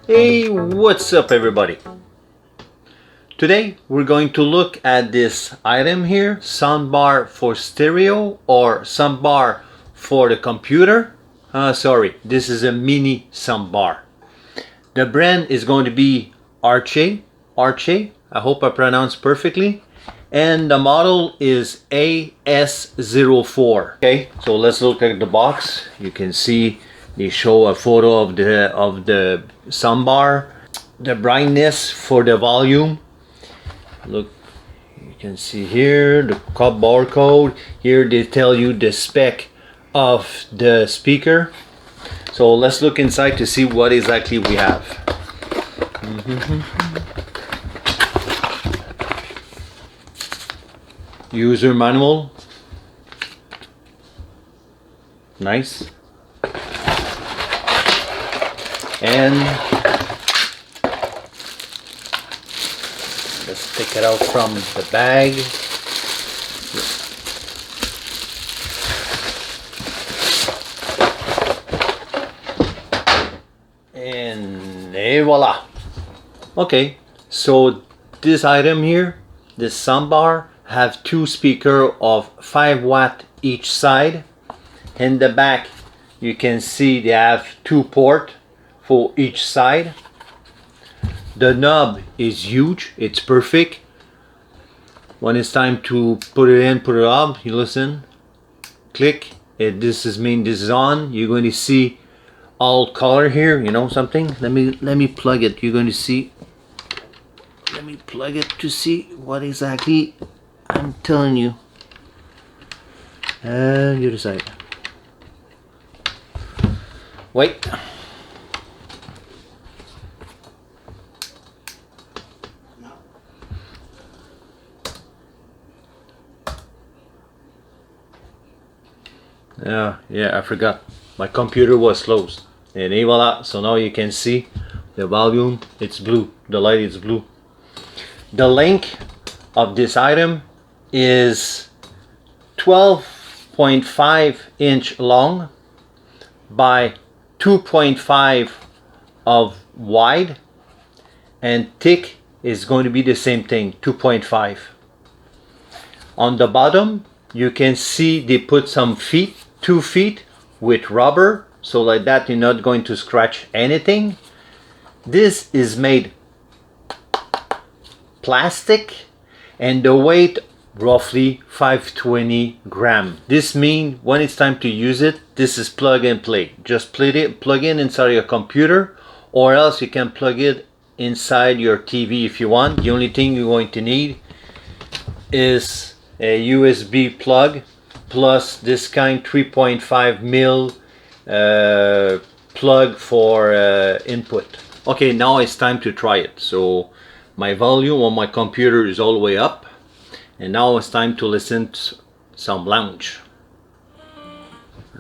Hey, what's up everybody? Today we're going to look at this item here, soundbar for stereo or soundbar for the computer. Sorry, this is a mini soundbar. The brand is going to be Archeer. I hope I pronounced perfectly. And the model is AS04. Okay, so let's look at the box. You can see they show a photo of the soundbar, the brightness for the volume. Look, you can see here the barcode. Here they tell you the spec of the speaker. So let's look inside to see what exactly we have. User manual. Nice. And let's take it out from the bag. And voila. Okay, so this item here, this soundbar, have two speakers of 5 watt each side. In the back you can see they have 2 ports for each side. The knob is huge, it's perfect. When it's time to put it in, put it up, you listen, click, this is on. You're going to see all color here, you know something. Let me plug it. You're going to see. Let me plug it to see what exactly I'm telling you. You decide. Wait. Yeah, I forgot. My computer was closed. And voila, so now you can see the volume. It's blue. The light is blue. The length of this item is 12.5 inch long by 2.5 of wide, and thick is going to be the same thing, 2.5. On the bottom you can see they put some feet, 2 feet with rubber, so like that you're not going to scratch anything. This is made plastic and the weight roughly 520 gram. This means when it's time to use it, this is plug and play. Just plug in inside your computer, or else you can plug it inside your TV if you want. The only thing you're going to need is a USB plug plus this kind 3.5 mil plug for input. Okay, now it's time to try it. So my volume on my computer is all the way up, and now it's time to listen to some lounge.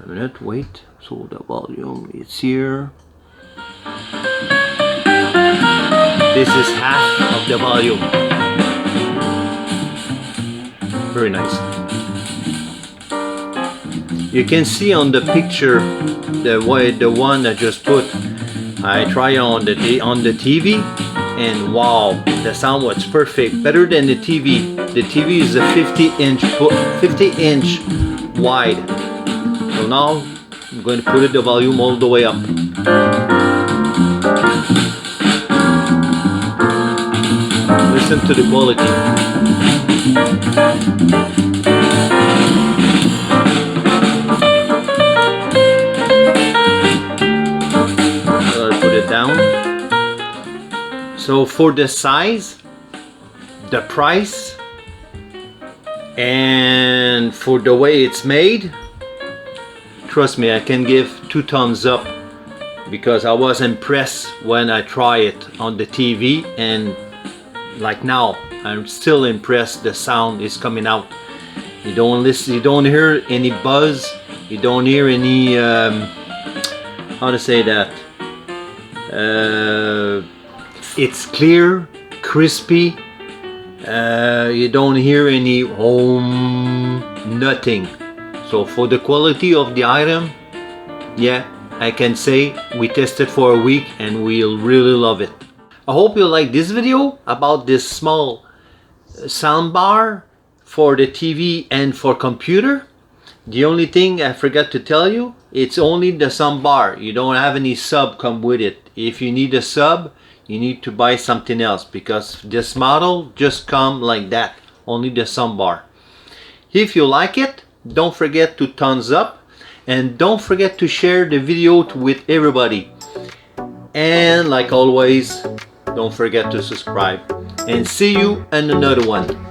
A minute, wait. So the volume is here. This is half of the volume. Very nice. You can see on the picture the one I just put. I tried on the TV, and wow, the sound was perfect, better than the TV. The TV is a 50 inch wide. So now I'm going to put the volume all the way up. Listen to the quality. Put it down. So for the size, the price, and for the way it's made, trust me, I can give 2 thumbs up, because I was impressed when I tried it on the TV, and like now I'm still impressed. The sound is coming out. You don't listen, you don't hear any buzz, you don't hear any how to say that, it's clear, crispy. You don't hear any nothing. So for the quality of the item, yeah, I can say we tested for a week and we'll really love it. I hope you like this video about this small soundbar for the TV and for computer. The only thing I forgot to tell you, it's only the soundbar. You don't have any sub come with it. If you need a sub, you need to buy something else because this model just come like that, only the soundbar. If you like it, don't forget to thumbs up and don't forget to share the video with everybody. And like always, don't forget to subscribe and see you in another one.